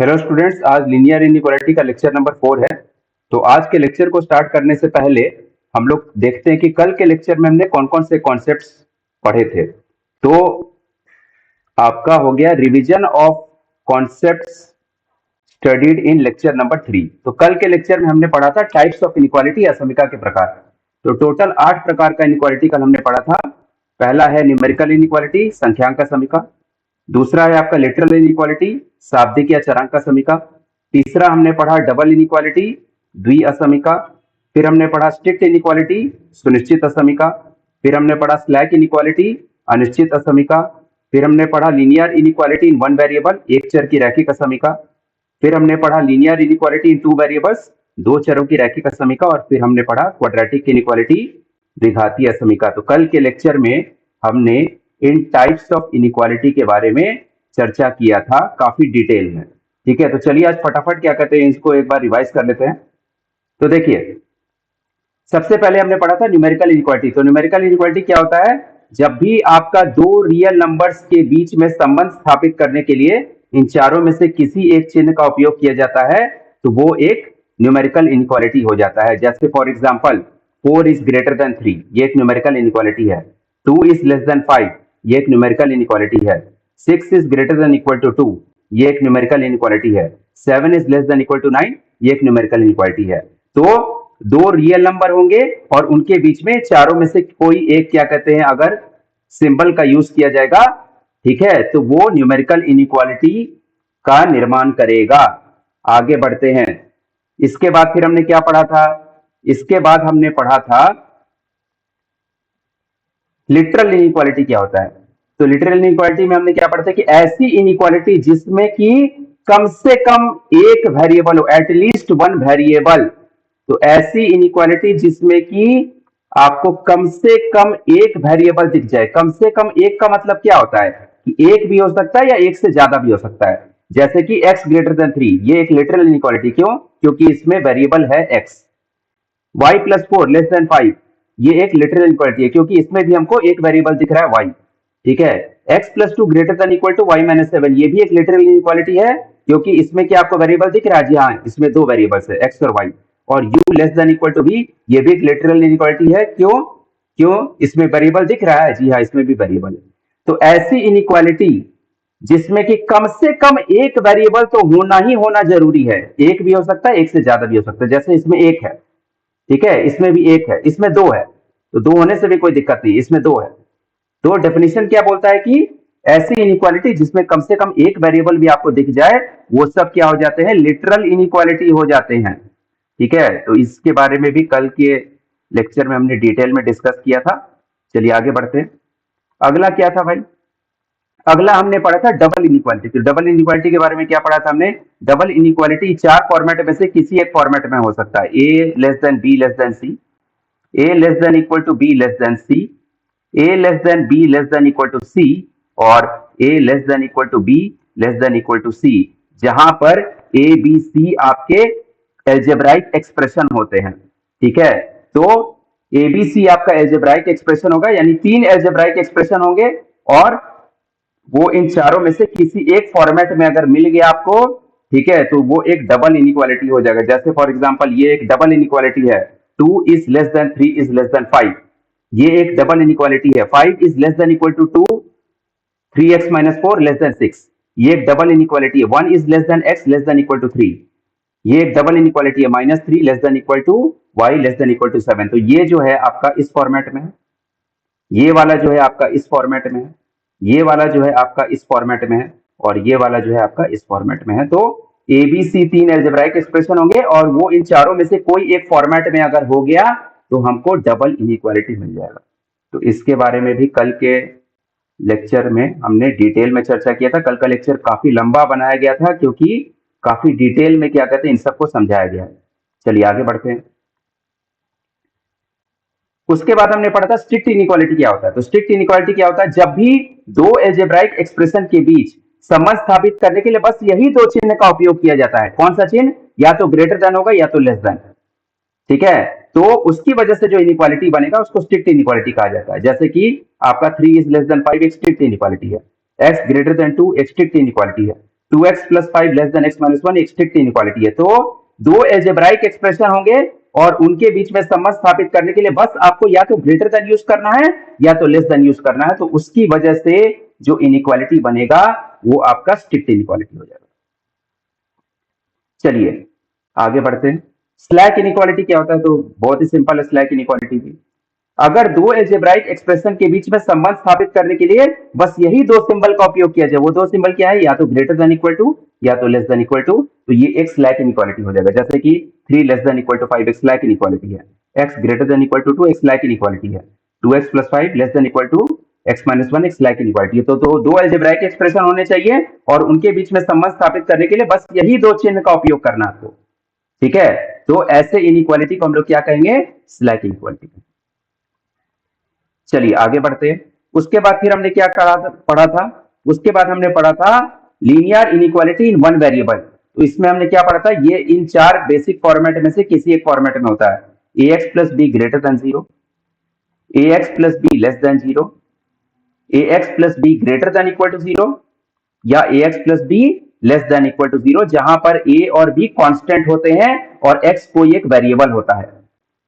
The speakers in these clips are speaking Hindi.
हेलो स्टूडेंट्स, आज लीनियर इनइक्वालिटी का लेक्चर नंबर 4 है। तो आज के लेक्चर को स्टार्ट करने से पहले हम लोग देखते हैं कि कल के लेक्चर में हमने कौन कौन से कॉन्सेप्ट्स पढ़े थे। तो आपका हो गया revision of concepts studied in lecture number 3। तो कल के लेक्चर में हमने पढ़ा था टाइप्स ऑफ इनइक्वालिटी या समीकरण के प्रकार। तो टोटल 8 प्रकार का इनइक्वालिटी कल हमने पढ़ा था। पहला है न्यूमेरिकल इनइक्वालिटी, संख्यांक का समीकरण। दूसरा है आपका लिटरल इनइक्वालिटी, शाब्दिक या चरांक का समीकरण। तीसरा हमने पढ़ा डबल इनइक्वालिटी, द्विअसमीका। फिर हमने पढ़ा स्ट्रिक्ट इनइक्वालिटी, सुनिश्चित असमीका। फिर हमने पढ़ा स्लैक इनइक्वालिटी, अनिश्चित असमीका। फिर हमने पढ़ा linear inequality in one variable, एक चर की रैखिक असमीका। फिर हमने पढ़ा linear inequality in two variables, दो चरों की रैखिक असमीका। और फिर हमने पढ़ा क्वाड्रेटिक इनइक्वालिटी, द्विघातीय असमीका। तो कल के लेक्चर में हमने इन टाइप्स ऑफ इनइक्वालिटी के बारे में चर्चा किया था काफी डिटेल में। ठीक है, तो चलिए आज फटाफट क्या कहते हैं, इसको एक बार रिवाइज कर लेते हैं। तो देखिए, सबसे पहले हमने पढ़ा था न्यूमेरिकल इनइक्वालिटी। तो न्यूमेरिकल इनइक्वालिटी क्या होता है? जब भी आपका दो रियल नंबर्स के बीच में संबंध स्थापित करने के लिए इन चारों में से किसी एक चिन्ह का उपयोग किया जाता है तो वो एक न्यूमेरिकल इनइक्वालिटी हो जाता है। जैसे for example 4 is greater then 3, ये एक न्यूमेरिकल इनइक्वालिटी है। 2 इज लेस देन 5, ये एक न्यूमेरिकल इनइक्वालिटी है। 6 is greater than equal to 2, ये एक न्यूमेरिकल इनइक्वालिटी है। 7 is less than equal to 9, ये एक न्यूमेरिकल इनइक्वालिटी है। तो दो रियल नंबर होंगे और उनके बीच में चारों में से कोई एक क्या कहते हैं, अगर सिंबल का यूज किया जाएगा, ठीक है, तो वो न्यूमेरिकल इनइक्वालिटी का निर्माण करेगा। आगे बढ़ते हैं। इसके बाद फिर हमने क्या पढ़ा था? इसके बाद हमने पढ़ा था लिटरल इनइक्वालिटी क्या होता है। तो लिटरल इनइक्वालिटी में हमने क्या पढ़ा था कि ऐसी इनइक्वालिटी जिसमें कि कम से कम एक वेरिएबल हो, एटलीस्ट वन वेरिएबल। तो ऐसी इनइक्वालिटी जिसमें कि आपको कम से कम एक वेरिएबल दिख जाए। कम से कम एक का मतलब क्या होता है कि एक भी हो सकता है या एक से ज्यादा भी हो सकता है। जैसे कि x ग्रेटर देन 3, ये एक लिटरल इनइक्वालिटी। क्यों? क्योंकि इसमें वेरिएबल है x। y plus 4 less than 5, ये एक लिटरल इनइक्वालिटी है क्योंकि इसमें भी हमको एक वेरिएबल दिख रहा है y। ठीक है। x plus 2 greater than equal to y minus 7, ये भी एक लिटरल इनइक्वालिटी है क्योंकि इसमें क्या आपको वेरिएबल दिख रहा है? जी हाँ, इसमें दो वेरिएबल्स है x और y। और u less than equal to v, ये भी एक लिटरल इनइक्वालिटी है। क्यों? क्यों? इसमें वेरिएबल दिख रहा है। जी हाँ, इसमें भी वेरिएबल है। तो ऐसी इनइक्वालिटी जिसमें कि कम से कम एक वेरिएबल तो होना ही होना जरूरी है। एक भी हो सकता है, एक से ज्यादा भी हो सकता है। जैसे इसमें एक है, ठीक है, इसमें भी एक है, इसमें दो है, तो दो होने से भी कोई दिक्कत नहीं, इसमें दो है। तो डेफिनेशन क्या बोलता है कि ऐसी इनइक्वालिटी जिसमें कम से कम एक वेरिएबल भी आपको दिख जाए, वो सब क्या हो जाते हैं? लिटरल इनइक्वालिटी हो जाते हैं। ठीक है, तो इसके बारे में भी कल के लेक्चर में हमने डिटेल में डिस्कस किया था। चलिए आगे बढ़ते हैं। अगला क्या था भाई? अगला हमने पढ़ा था डबल इनइक्वालिटी। तो डबल इनइक्वालिटी के बारे में क्या पढ़ा था हमने? डबल इनइक्वालिटी चार फॉर्मेट में से किसी एक फॉर्मेट में हो सकता है। A less than B less than C, A less than equal to B less than C, A less than B less than equal to C, और A less than equal to B less than equal to C, जहां पर ए बी सी आपके एल्जेब्राइक एक्सप्रेशन होते हैं। ठीक है, तो ए बी सी आपका एल्जेब्राइक एक्सप्रेशन होगा, यानी तीन एल्जेब्राइक एक्सप्रेशन होंगे और वो इन चारों में से किसी एक फॉर्मेट में अगर मिल गया आपको, ठीक है, तो वो एक डबल इनइक्वालिटी हो जाएगा। जैसे फॉर एग्जांपल ये एक डबल इनइक्वालिटी है, 2 is less than 3 is less than 5, ये एक डबल इनइक्वालिटी है। 5 is less than equal to 2, 3x minus 4 less than 6, ये एक डबल इनइक्वालिटी है। 1 is less than x less than equal to 3, ये एक डबल इनइक्वालिटी है। -3 less than equal to y less than equal to 7। तो ये जो है आपका इस फॉर्मेट में है, ये वाला जो है आपका इस फॉर्मेट में है, ये वाला जो है आपका इस फॉर्मेट में है, और ये वाला जो है आपका इस फॉर्मेट में है। तो ए बी सी तीन एल्जेब्राइक एक्सप्रेशन होंगे और वो इन चारों में से कोई एक फॉर्मेट में अगर हो गया तो हमको डबल इनइक्वालिटी मिल जाएगा। तो इसके बारे में भी कल के लेक्चर में हमने डिटेल में चर्चा किया था। कल का लेक्चर काफी लंबा बनाया गया था क्योंकि काफी डिटेल में क्या कहते हैं, इन सबको समझाया गया है। चलिए आगे बढ़ते हैं। उसके बाद हमने पढ़ा था स्ट्रिक्ट इनइक्वालिटी क्या होता है। तो स्ट्रिक्ट इनइक्वालिटी क्या होता है? जब भी दो एल्जेब्राइक एक्सप्रेशन के बीच संबंध स्थापित करने के लिए बस यही दो चिन्ह का उपयोग किया जाता है। कौन सा चिन्ह? या तो ग्रेटर देन होगा या तो लेस देन। ठीक है, तो उसकी वजह से जो इनइक्वालिटी बनेगा उसको स्ट्रिक्ट इनइक्वालिटी कहा जाता है। जैसे कि आपका 3 इज लेस देन 5 एक स्ट्रिक्ट इनइक्वालिटी है, x ग्रेटर देन 2 एक स्ट्रिक्ट इनइक्वालिटी है, 2x plus 5 less than x minus 1 एक स्ट्रिक्ट इनइक्वालिटी है। तो दो एल्जेब्राइक एक्सप्रेशन होंगे और उनके बीच में संबंध स्थापित करने के लिए बस आपको या तो ग्रेटर देन यूज करना है या तो लेस देन यूज करना है। तो उसकी वजह से जो इनइक्वालिटी बनेगा वो आपका स्ट्रिक्ट इनइक्वालिटी हो जाएगा। चलिए आगे बढ़ते हैं। स्लैक इनइक्वालिटी क्या होता है? तो बहुत ही सिंपल है स्लैक इनइक्वालिटी भी। अगर दो एल्जेब्राइक एक्सप्रेशन के बीच में संबंध स्थापित करने के लिए बस यही दो सिंबल का उपयोग किया जाए, वो दो सिंबल क्या है? या तो ग्रेटर देन इक्वल टू या तो लेस देन इक्वल टू। तो ये एक स्लैक इनइक्वालिटी हो जाएगा। जैसे कि 3 लेस देन इक्वल टू 5 एक स्लैक इनइक्वालिटी है, x greater than equal to 2 एक स्लैक इनइक्वालिटी है, 2x plus 5 less than equal to x minus 1 एक स्लैक इनइक्वालिटी है। तो दो एल्जेब्राइक एक्सप्रेशन होने चाहिए और उनके बीच में संबंध स्थापित करने के लिए बस यही दो चिन्ह का उपयोग करना है आपको। ठीक है, तो ऐसे इनइक्वालिटी को हम लोग क्या कहेंगे? Slack inequality. चलिए आगे बढ़ते हैं। उसके बाद फिर हमने क्या पढ़ा था? उसके बाद हमने पढ़ा था linear inequality in one variable. तो इसमें हमने क्या पढ़ा था? ये इन चार बेसिक फॉर्मेट में से किसी एक फॉर्मेट में होता है। ax plus b greater than 0, ax plus b less than 0, ax plus b greater than equal to 0 या ax plus b less than equal to 0, जहां पर a और b कांस्टेंट होते हैं और x कोई एक वेरिएबल होता है।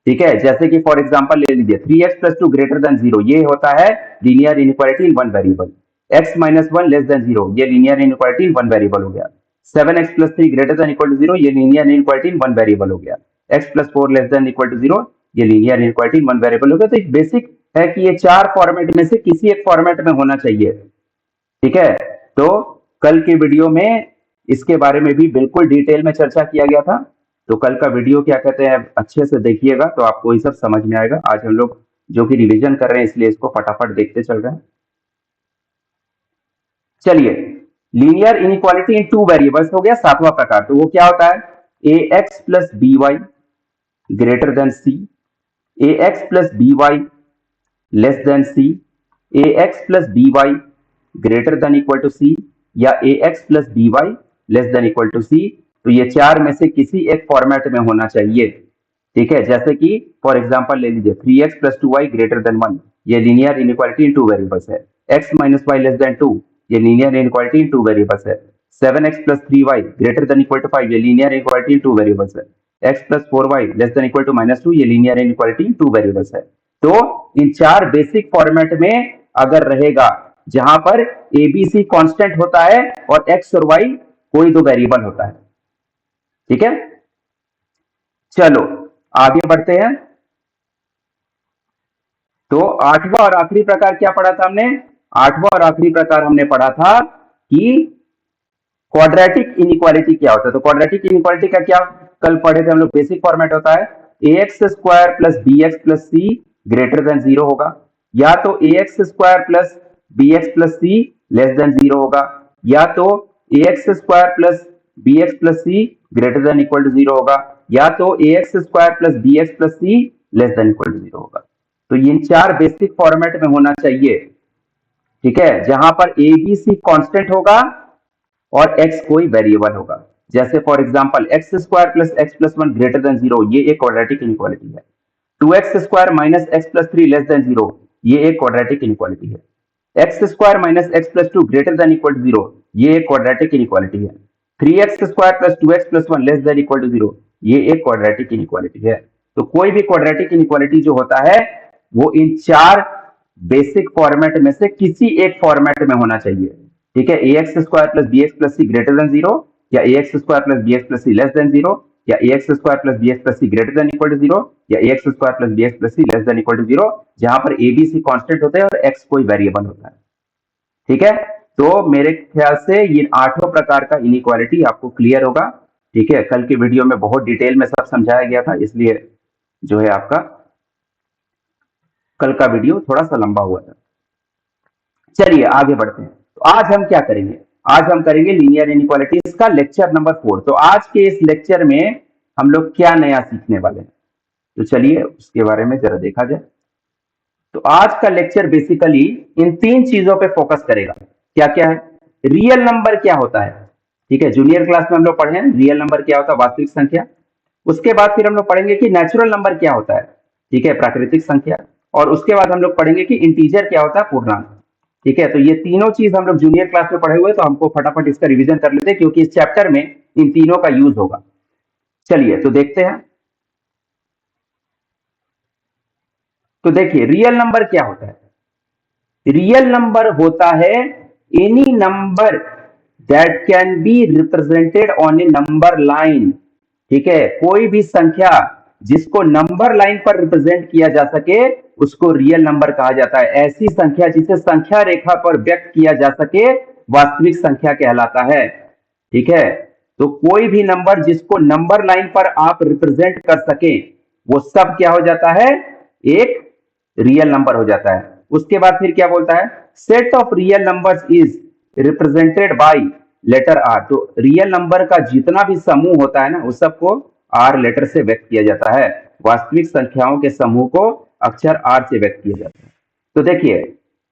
ठीक है, जैसे कि फॉर एग्जांपल ले लीजिए 3x प्लस 2 ग्रेटर देन 0, ये होता है linear inequality in one variable. x minus 1 less than 0, ये linear inequality in one variable हो गया। 7x plus 3 greater than equal to 0, ये linear inequality in one variable हो गया। x plus 4 less than equal to 0, ये linear inequality in one variable हो गया। तो एक बेसिक है कि ये चार फॉर्मेट में से किसी एक फॉर्मेट में होना चाहिए। ठीक है, तो कल के वीडियो में इसके बारे में भी बिल्कुल डिटेल में चर्चा किया गया था। तो कल का वीडियो क्या कहते हैं अच्छे से देखिएगा तो आपको ये सब समझ में आएगा। आज हम लोग जो कि रिवीजन कर रहे हैं इसलिए इसको फटाफट देखते चल रहे हैं। चलिए, linear inequality in two variables हो गया सातवां प्रकार। तो वो क्या होता है? ax plus B Y greater than C, ax plus B Y less than C, ax plus B Y greater than equal to C या ax plus B Y less than equal to C. तो ये चार में से किसी एक फॉर्मेट में होना चाहिए। ठीक है, जैसे कि फॉर एग्जांपल ले लीजिए 3x plus 2y greater than 1, ये linear inequality in two variables है। x minus y less than 2, ये linear inequality in two variables है। 7x plus 3y greater than equal to 5, ये linear inequality in two variables है। x plus 4y less than equal to minus 2, ये linear inequality in two variables है। तो इन चार बेसिक फॉर्मेट में अगर रहेगा जहां पर ए बी सी कॉन्स्टेंट होता है और x और y कोई दो वेरिएबल होता है। ठीक है, चलो आगे बढ़ते हैं। तो आठवां और आखिरी प्रकार क्या पढ़ा था हमने? आठवां और आखिरी प्रकार हमने पढ़ा था कि क्वाड्रेटिक इनइक्वालिटी क्या होता है। तो क्वाड्रेटिक इनइक्वालिटी का क्या कल पढ़े थे हम लोग? बेसिक फॉर्मेट होता है ax square plus bx plus C greater than 0 होगा, या तो ax square plus bx plus C less than 0 होगा, या तो ax square plus bx plus C greater than equal to 0 होगा, या तो ax square plus bx plus C less than equal to 0 होगा। तो ये चार बेसिक फॉर्मेट में होना चाहिए। ठीक है, जहां पर ए बी सी कॉन्स्टेंट होगा और x कोई वेरिएबल होगा। जैसे for example x square plus x plus 1 greater than 0, ये एक क्वाड्रेटिक इनइक्वालिटी है। 2x square minus x plus 3 less than 0, ये एक क्वाड्रेटिक इनइक्वालिटी है। x square minus x plus 2 greater than equal to 0, ये एक क्वाड्रेटिक इनइक्वालिटी है। 3x square plus 2x plus 1 less than equal to 0, ये एक क्वाड्रेटिक इनइक्वालिटी है। तो कोई भी क्वाड्रेटिक इनइक्वालिटी जो होता है वो इन चार बेसिक फॉर्मेट में से किसी एक फॉर्मेट में होना चाहिए। ठीक है, ax square plus bx plus C greater than 0, या ax square plus bx plus C less than 0, या ax square plus bx plus C greater than equal to 0, या ax square plus bx plus C less than equal to 0, जहां पर a b c कांस्टेंट होते हैं और x कोई वेरिएबल होता है। ठीक है, तो मेरे ख्याल से ये आठों प्रकार का इनइक्वालिटी आपको क्लियर होगा। ठीक है, कल की वीडियो में बहुत डिटेल में सब समझाया गया था, इसलिए जो है आपका कल का वीडियो थोड़ा सा लंबा हुआ था। चलिए आगे बढ़ते हैं। तो आज हम क्या करेंगे? आज हम करेंगे लीनियर इनइक्वालिटीज का लेक्चर नंबर 4। तो आज के इस लेक्चर में हम लोग क्या नया सीखने वाले हैं, तो चलिए उसके बारे में जरा देखा जाए। तो आज का लेक्चर बेसिकली इन तीन चीजों पे फोकस करेगा। क्या क्या है? रियल नंबर क्या होता है? ठीक है, जूनियर क्लास में हम लोग पढ़े हैं रियल नंबर क्या होता है, वास्तविक संख्या। उसके बाद फिर हम लोग पढ़ेंगे कि नेचुरल नंबर क्या होता है, ठीक है, प्राकृतिक संख्या। और उसके बाद हम लोग पढ़ेंगे कि इंटीजर क्या होता है, पूर्णांक। ठीक है, तो ये तीनों चीज हम लोग जूनियर क्लास में पढ़े हुए, तो हमको फटाफट इसका रिवीजन कर लेते हैं क्योंकि इस चैप्टर में इन तीनों का यूज होगा। चलिए तो देखते हैं। तो देखिए रियल नंबर क्या होता है। रियल नंबर होता है any number that can be represented on A number line. ठीक है, कोई भी संख्या जिसको नंबर लाइन पर रिप्रेजेंट किया जा सके उसको रियल नंबर कहा जाता है। ऐसी संख्या जिसे संख्या रेखा पर व्यक्त किया जा सके वास्तविक संख्या कहलाता है। ठीक है, तो कोई भी नंबर जिसको नंबर लाइन पर आप रिप्रेजेंट कर सके वो सब क्या हो जाता है, एक रियल नंबर हो जाता है। उसके बाद फिर क्या बोलता है, set of real numbers is represented by letter R. तो रियल नंबर का जितना भी समूह होता है ना उस सबको आर लेटर से व्यक्त किया जाता है। वास्तविक संख्याओं के समूह को अक्षर आर से व्यक्त किया जाता है। तो देखिए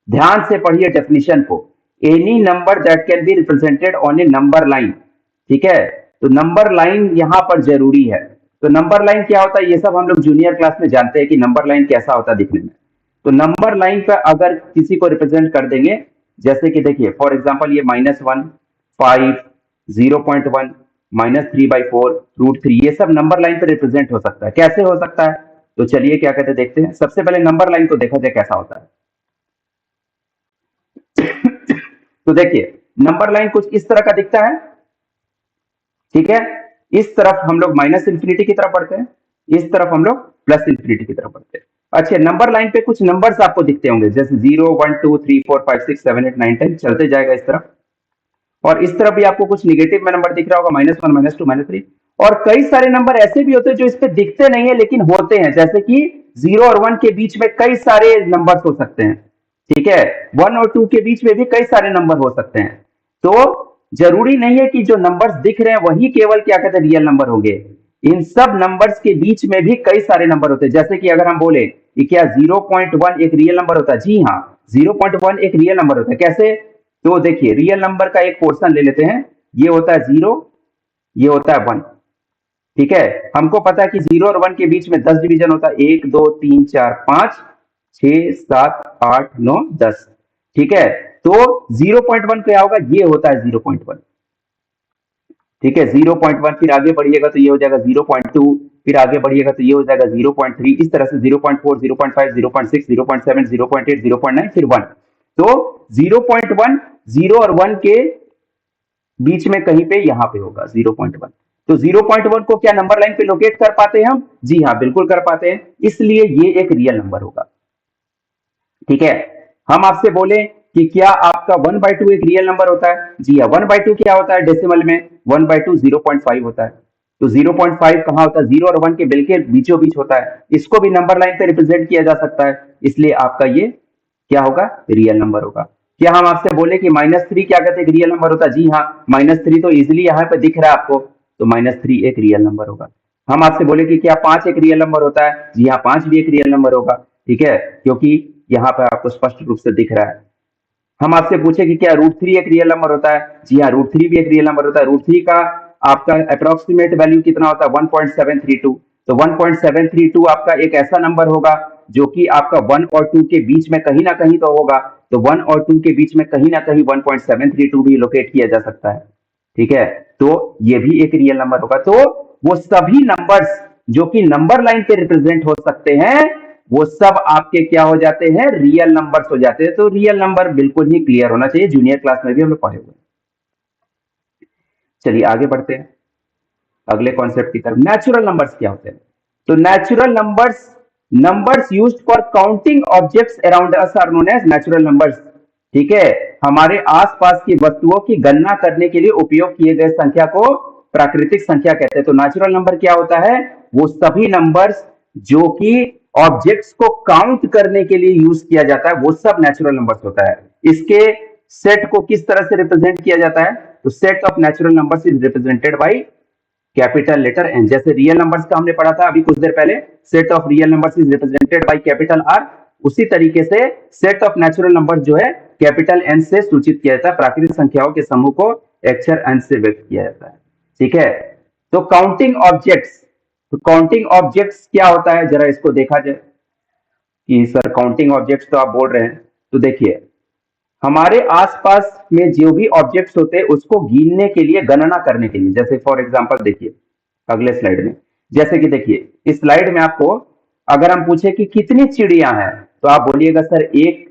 ध्यान से पढ़िए डेफिनेशन को। Any number that can be represented on A number line. ठीक है, तो नंबर लाइन यहां पर जरूरी है। तो नंबर लाइन क्या होता है ये सब हम लोग जूनियर क्लास में जानते हैं कि नंबर लाइन कैसा होता है दिखने में। तो नंबर लाइन पर अगर किसी को रिप्रेजेंट कर देंगे, जैसे कि देखिए फॉर एग्जांपल ये -1, 5, 0.1, -3/4, √3, ये सब नंबर लाइन पर रिप्रेजेंट हो सकता है। कैसे हो सकता है, तो चलिए क्या कहते हैं देखते हैं। सबसे पहले नंबर लाइन को देखा जाए कैसा होता है। तो देखिए नंबर लाइन कुछ इस तरह का दिखता है। ठीक है, इस तरफ हम लोग माइनस इंफिनिटी की तरफ बढ़ते हैं, इस तरफ हम लोग प्लस इंफिनिटी की तरफ बढ़ते हैं। अच्छा, नंबर लाइन पे कुछ नंबर्स आपको दिखते होंगे जैसे 0, 1, 2, 3, 4, 5, 6, 7, 8, 9, 10 चलते जाएगा इस तरफ। और इस तरफ भी आपको कुछ निगेटिव में नंबर दिख रहा होगा, -1, -2, -3। और कई सारे नंबर ऐसे भी होते हैं जो इस पे दिखते नहीं है लेकिन होते हैं, जैसे कि 0 और 1 के बीच में कई सारे नंबर्स हो सकते हैं। ठीक है, 1 और 2 के बीच में भी कई सारे नंबर हो सकते हैं। तो जरूरी नहीं है कि जो नंबर्स दिख रहे हैं वही केवल क्या कहते हैं रियल नंबर होंगे। इन सब नंबर्स के बीच में भी कई सारे नंबर होते हैं। जैसे कि अगर हम बोले कि क्या 0.1 एक रियल नंबर होता है, जी हाँ 0.1 एक रियल नंबर होता है। कैसे, तो देखिए रियल नंबर का एक पोर्शन ले लेते हैं, ये होता है 0, ये होता है 1। ठीक है, हमको पता है कि 0 और 1 के बीच में 10 डिवीजन होता है, 1, 2, 3, 4, 5, 6, 7, 8, 9, 10। ठीक है, तो 0.1 क्या होगा, ये होता है 0.1। ठीक है, 0.1 फिर आगे बढ़िएगा तो ये हो जाएगा 0.2, फिर आगे बढ़िएगा तो ये हो जाएगा 0.3, इस तरह से 0.4, 0.5, 0.6, 0.7, 0.8, 0.9, फिर 1। तो 0.1 0 और 1 के बीच में कहीं पे यहां पे होगा 0.1। तो 0.1 को क्या नंबर लाइन पे लोकेट कर पाते हैं हम, जी हाँ बिल्कुल कर पाते हैं, इसलिए ये एक रियल नंबर होगा। ठीक है, हम आपसे बोले कि क्या आपका 1/2 एक रियल नंबर होता है, जी हाँ 1/2 क्या होता है डेसिमल में, 1/2 0.5 होता है। तो 0.5 कहां होता है, 0 और 1 के बिल्कुल बीचों बीच होता है। इसको भी नंबर लाइन पे रिप्रेजेंट किया जा सकता है, इसलिए आपका ये क्या होगा, रियल नंबर होगा। क्या हम आपसे बोले कि -3 क्या कहते हैं एक रियल नंबर होता है, जी हाँ -3 तो इजिली यहाँ पे दिख रहा है आपको, तो -3 एक रियल नंबर होगा। हम आपसे बोले कि क्या 5 एक रियल नंबर होता है, जी हाँ 5 भी एक रियल नंबर होगा। ठीक है, क्योंकि यहाँ पे आपको स्पष्ट रूप से दिख रहा है। हम आपसे पूछे कि क्या √3 एक रियल नंबर होता है, जी हाँ √3 भी एक रियल नंबर होता है। √3 का आपका अप्रोक्सीमेट वैल्यू कितना होता है, 1.732। तो 1.732 आपका एक ऐसा नंबर होगा जो कि आपका 1 और 2 के बीच में कहीं ना कहीं तो होगा। तो 1 और 2 के बीच में कहीं ना कहीं 1.732 भी लोकेट किया जा सकता है। ठीक है, तो ये भी एक रियल नंबर होगा। तो वो सभी नंबर्स जो कि नंबर लाइन पे रिप्रेजेंट हो सकते हैं वो सब आपके क्या हो जाते हैं, रियल नंबर्स हो जाते हैं। तो रियल नंबर बिल्कुल ही क्लियर होना चाहिए, जूनियर क्लास में भी हम लोग पढ़े हुए। चलिए आगे बढ़ते हैं अगले कॉन्सेप्ट की तरफ। नेचुरल नंबर्स क्या होते हैं, तो natural numbers numbers used for counting objects around us are known as natural numbers. ठीक है, हमारे आसपास की वस्तुओं की गणना करने के लिए उपयोग किए गए संख्या को प्राकृतिक संख्या कहते हैं। तो नेचुरल नंबर क्या होता है, वो सभी नंबर्स जो कि ऑब्जेक्ट्स को काउंट करने के लिए यूज किया जाता है वो सब नेचुरल नंबर्स होता है। इसके सेट को किस तरह से रिप्रेजेंट किया जाता है, तो set of natural numbers is represented by capital letter N. जैसे रियल नंबर्स का हमने पढ़ा था अभी कुछ देर पहले, set of real numbers is represented by capital R. उसी तरीके से सेट ऑफ नेचुरल नंबर्स जो है कैपिटल एन से सूचित किया जाता है। प्राकृतिक संख्याओं के समूह को अक्षर एन से व्यक्त किया जाता है। ठीक है, तो काउंटिंग ऑब्जेक्ट्स, तो काउंटिंग ऑब्जेक्ट्स क्या होता है जरा इसको देखा जाए कि सर काउंटिंग ऑब्जेक्ट्स तो आप बोल रहे हैं। तो देखिए हमारे आसपास में जो भी ऑब्जेक्ट्स होते हैं उसको गिनने के लिए, गणना करने के लिए, जैसे फॉर एग्जांपल देखिए अगले स्लाइड में, जैसे कि देखिए इस स्लाइड में आपको अगर हम पूछे कि कितनी चिड़िया हैं, तो आप बोलिएगा सर एक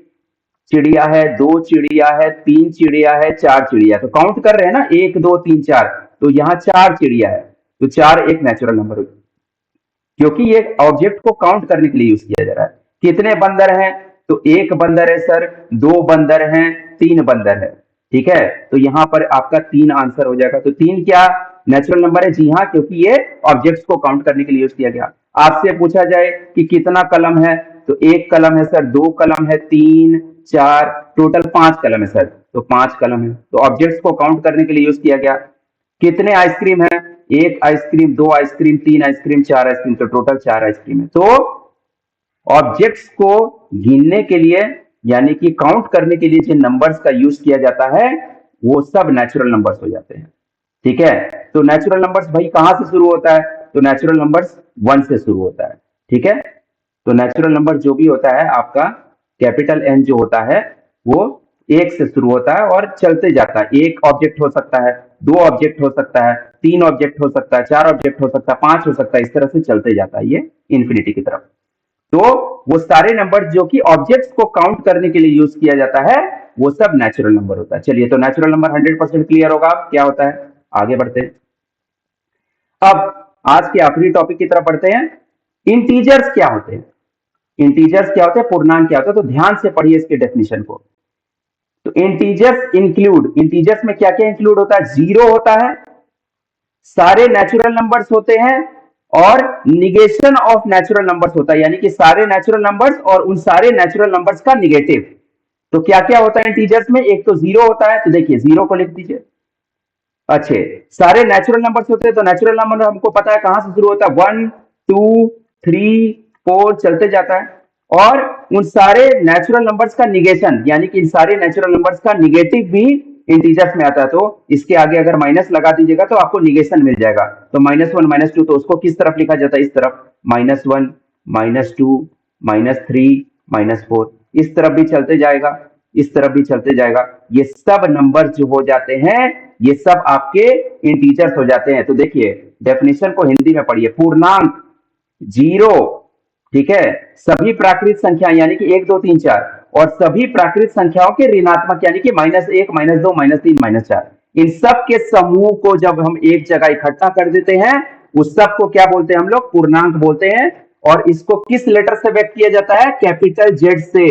चिड़िया है, दो चिड़िया है, तीन चिड़िया है, चार चिड़िया। तो काउंट कर रहे हैं ना, एक दो तीन चार, तो यहाँ चार चिड़िया है, तो चार एक नेचुरल नंबर हो, क्योंकि ये ऑब्जेक्ट को काउंट करने के लिए यूज किया जा रहा है। कितने बंदर हैं, तो एक बंदर है सर, दो बंदर हैं, तीन बंदर है। ठीक है, तो यहां पर आपका तीन आंसर हो जाएगा। तो तीन क्या नेचुरल नंबर है? जी हाँ, क्योंकि ये ऑब्जेक्ट्स को काउंट करने के लिए यूज किया गया। आपसे पूछा जाए कि कितना कलम है, तो एक कलम है सर, दो कलम है, तीन चार, टोटल पांच कलम है सर, तो पांच कलम है। तो ऑब्जेक्ट्स को काउंट करने के लिए यूज किया गया। कितने आइसक्रीम है, एक आइसक्रीम, दो आइसक्रीम, तीन आइसक्रीम, चार आइसक्रीम, तो टोटल चार आइसक्रीम है। तो ऑब्जेक्ट्स को गिनने के लिए यानी कि काउंट करने के लिए जिन नंबर्स का यूज किया जाता है वो सब नेचुरल नंबर्स हो जाते हैं। ठीक है, तो नेचुरल नंबर्स भाई कहां से शुरू होता है? तो नेचुरल नंबर्स वन से शुरू होता है। ठीक है, तो नेचुरल नंबर जो भी होता है आपका, कैपिटल एन जो होता है वो एक से शुरू होता है और चलते जाता है। एक ऑब्जेक्ट हो सकता है, दो ऑब्जेक्ट हो सकता है, तीन ऑब्जेक्ट हो सकता है, चार ऑब्जेक्ट हो सकता है, पांच हो सकता है, इस तरह से चलते जाता है ये इन्फिनिटी की तरफ। तो वो सारे नंबर जो कि ऑब्जेक्ट्स को काउंट करने के लिए यूज किया जाता है वो सब नेचुरल नंबर होता है। चलिए, तो नेचुरल नंबर 100% क्लियर होगा क्या होता है। आगे बढ़ते हैं, अब आज के आखिरी टॉपिक की तरफ बढ़ते हैं। इंटीजर्स क्या होते हैं? इंटीजर्स क्या होते हैं, पूर्णांक क्या होते हैं? तो ध्यान से पढ़िए इसके डेफिनेशन को। तो इंटीजर्स इंक्लूड, इंटीजर्स में क्या क्या इंक्लूड होता है? जीरो होता है, सारे नेचुरल नंबर्स होते हैं, और निगेशन ऑफ नेचुरल नंबर्स होता है, यानी कि सारे नेचुरल नंबर्स और उन सारे नेचुरल नंबर्स का निगेटिव। तो क्या क्या होता है इंटीजर्स में? एक तो जीरो होता है, तो देखिए जीरो को लिख दीजिए। अच्छे, सारे नेचुरल नंबर्स होते हैं, तो नेचुरल नंबर हमको पता है कहां से शुरू होता है, वन टू थ्री फोर चलते जाता है। और उन सारे नेचुरल नंबर्स का निगेशन, यानी कि इन सारे नेचुरल नंबर्स का निगेटिव भी इंटीजर्स में आता है। तो इसके आगे अगर माइनस लगा दीजिएगा तो आपको निगेशन मिल जाएगा। तो माइनस वन माइनस टू, तो उसको किस तरफ लिखा जाता है? इस तरफ, minus one minus two minus three minus four, इस तरफ भी चलते जाएगा, इस तरफ भी चलते जाएगा। ये सब नंबर जो हो जाते हैं ये सब आपके इंटीजर्स हो जाते हैं। तो देखिए डेफिनेशन को हिंदी में पढ़िए। पूर्णांक जीरो, ठीक है, सभी प्राकृत संख्या यानी कि एक दो तीन चार, और सभी प्राकृत संख्याओं के ऋणात्मक यानी कि माइनस एक माइनस दो माइनस तीन माइनस चार, इन सब के समूह को जब हम एक जगह इकट्ठा कर देते हैं उस सब को क्या बोलते हैं हम लोग? पूर्णांक बोलते हैं। और इसको किस लेटर से व्यक्त किया जाता है? कैपिटल जेड से।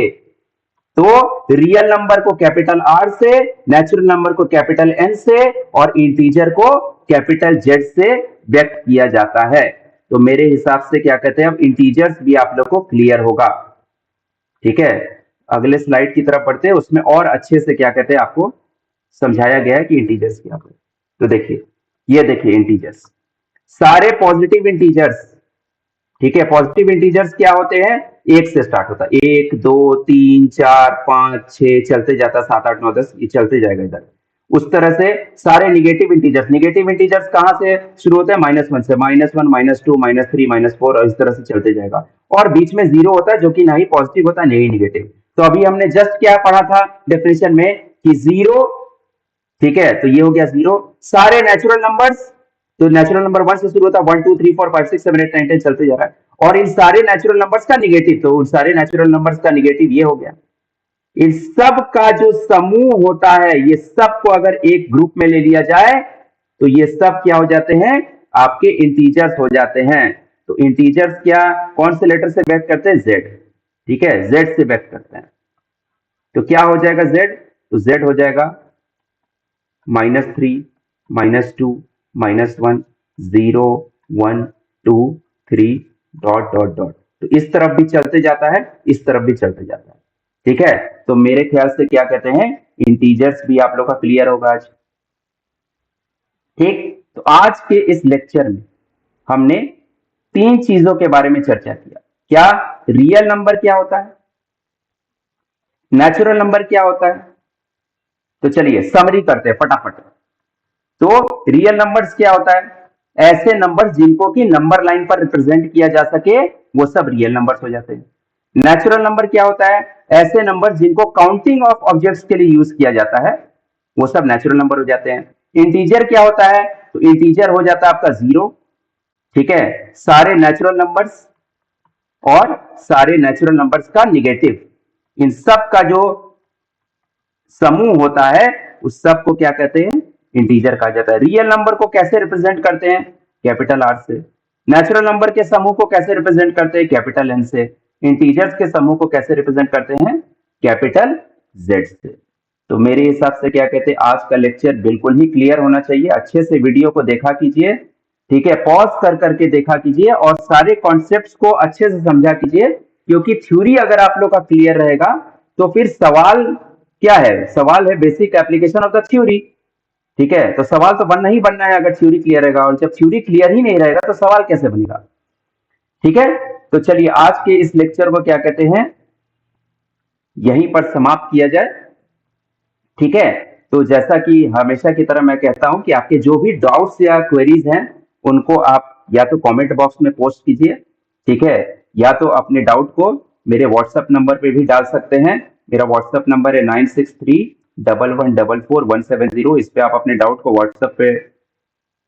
तो रियल नंबर को कैपिटल आर से, नेचुरल नंबर को कैपिटल एन से, और इंटीजर को कैपिटल जेड से व्यक्त किया जाता है। तो मेरे हिसाब से क्या कहते हैं, अब इंटीजर्स भी आप लोग को क्लियर होगा। ठीक है, अगले स्लाइड की तरफ बढ़ते हैं, उसमें और अच्छे से क्या कहते हैं आपको समझाया गया है कि इंटीजर्स क्या होते हैं। तो देखिए, ये देखिए इंटीजर्स, सारे पॉजिटिव इंटीजर्स। ठीक है, पॉजिटिव इंटीजर्स क्या होते हैं? एक से स्टार्ट होता है, एक दो तीन चार पांच छह चलते जाता, सात आठ नौ दस, ये चलते जाएगा इधर। उस तरह से सारे निगेटिव इंटीजर्स, निगेटिव इंटीजर्स कहां से शुरू होते हैं? माइनस वन से, minus one minus two minus three minus four, और इस तरह से चलते जाएगा। और बीच में जीरो होता है जो कि ना ही पॉजिटिव होता है ना ही निगेटिव। तो अभी हमने जस्ट क्या पढ़ा था डेफिनेशन में कि जीरो, ठीक है, तो ये हो गया जीरो। सारे नेचुरल नंबर्स, तो नेचुरल नंबर वन से शुरू होता है, one two three four five six seven eight nine ten चलते जा रहा है। और इन सारे नेचुरल नंबर्स का निगेटिव, तो उन सारे नेचुरल नंबर्स का निगेटिव ये हो गया। इन सब का जो समूह होता है, ये सब को अगर एक ग्रुप में ले लिया जाए तो ये सब क्या हो जाते हैं? आपके इंटीजर्स हो जाते हैं। तो इंटीजर्स क्या, कौन से लेटर से व्यक्त करते हैं? जेड। ठीक है, जेड से व्यक्त करते हैं। तो क्या हो जाएगा जेड? तो जेड हो जाएगा minus three minus two minus one zero one two three dot dot dot. तो इस तरफ भी चलते जाता है, इस तरफ भी चलते जाता है। ठीक है, तो मेरे ख्याल से क्या कहते हैं, इंटीजर्स भी आप लोग का क्लियर होगा आज। ठीक, तो आज के इस लेक्चर में हमने तीन चीजों के बारे में चर्चा किया। क्या? रियल नंबर क्या होता है, नेचुरल नंबर क्या होता है। तो चलिए समरी करते हैं फटाफट। तो रियल नंबर्स क्या होता है? ऐसे नंबर्स जिनको कि नंबर लाइन पर रिप्रेजेंट किया जा सके वो सब रियल नंबर्स हो जाते हैं। नेचुरल नंबर क्या होता है? ऐसे नंबर जिनको काउंटिंग ऑफ ऑब्जेक्ट्स के लिए यूज किया जाता है वो सब नेचुरल नंबर हो जाते हैं। इंटीजर क्या होता है? तो इंटीजर हो जाता है आपका 0, ठीक है, सारे नेचुरल नंबर्स और सारे नेचुरल नंबर्स का निगेटिव, इन सब का जो समूह होता है उस सब को क्या कहते हैं? इंटीजर कहा जाता है। रियल नंबर को कैसे रिप्रेजेंट करते हैं? कैपिटल आर से। नेचुरल नंबर के समूह को कैसे रिप्रेजेंट करते हैं? कैपिटल एन से। इंटीजर्स के समूह को कैसे रिप्रेजेंट करते हैं? कैपिटल जेड से। तो मेरे हिसाब से क्या कहते हैं, आज का लेक्चर बिल्कुल ही क्लियर होना चाहिए। अच्छे से वीडियो को देखा कीजिए, ठीक है, पॉज कर करके देखा कीजिए और सारे कॉन्सेप्ट्स को अच्छे से समझा कीजिए, क्योंकि थ्योरी अगर आप लोग का क्लियर रहेगा तो फिर सवाल क्या है? सवाल है basic application of the theory, ठीक है। तो सवाल तो बनना ही बनना है अगर थ्योरी क्लियर रहेगा, और जब थ्योरी क्लियर ही नहीं रहेगा तो सवाल कैसे बनेगा? ठीक है, तो चलिए आज के इस लेक्चर को क्या कहते हैं, यहीं पर समाप्त किया जाए, ठीक है। तो जैसा कि हमेशा की तरह मैं कहता हूं कि आपके जो भी डाउट्स या क्वेरीज हैं उनको आप या तो कमेंट बॉक्स में पोस्ट कीजिए, ठीक है, या तो अपने डाउट को मेरे व्हाट्सएप नंबर पे भी डाल सकते हैं। मेरा व्हाट्सएप नंबर है 9631144170। इस पे आप अपने डाउट को व्हाट्सएप पे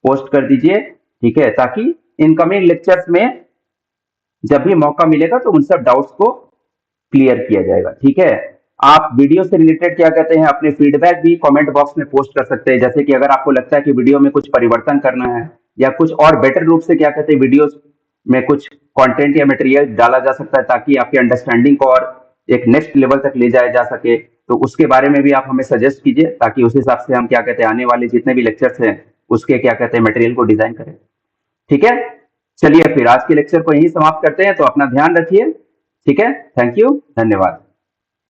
पोस्ट कर दीजिए, ठीक है, ताकि इनकमिंग लेक्चर्स में जब भी मौका मिलेगा तो उन सब डाउट्स को क्लियर किया जाएगा, ठीक है। आप वीडियो से रिलेटेड क्या कहते हैं अपने फीडबैक भी कमेंट बॉक्स में पोस्ट कर सकते हैं। जैसे कि अगर आपको लगता है कि वीडियो में कुछ परिवर्तन करना है या कुछ और बेटर रूप से क्या कहते हैं वीडियोस में कुछ कंटेंट या मटेरियल डाला जा सकता है ताकि आपकी अंडरस्टैंडिंग को और एक नेक्स्ट लेवल तक ले जाया जा सके, तो उसके बारे में भी आप हमें सजेस्ट कीजिए ताकि उस हिसाब से हम क्या कहते हैं आने वाले जितने भी लेक्चर्स हैं उसके क्या कहते हैं मटेरियल को डिजाइन करें, ठीक है। चलिए फिर आज के लेक्चर को यही समाप्त करते हैं, तो अपना ध्यान रखिए, ठीक है। थैंक यू, धन्यवाद।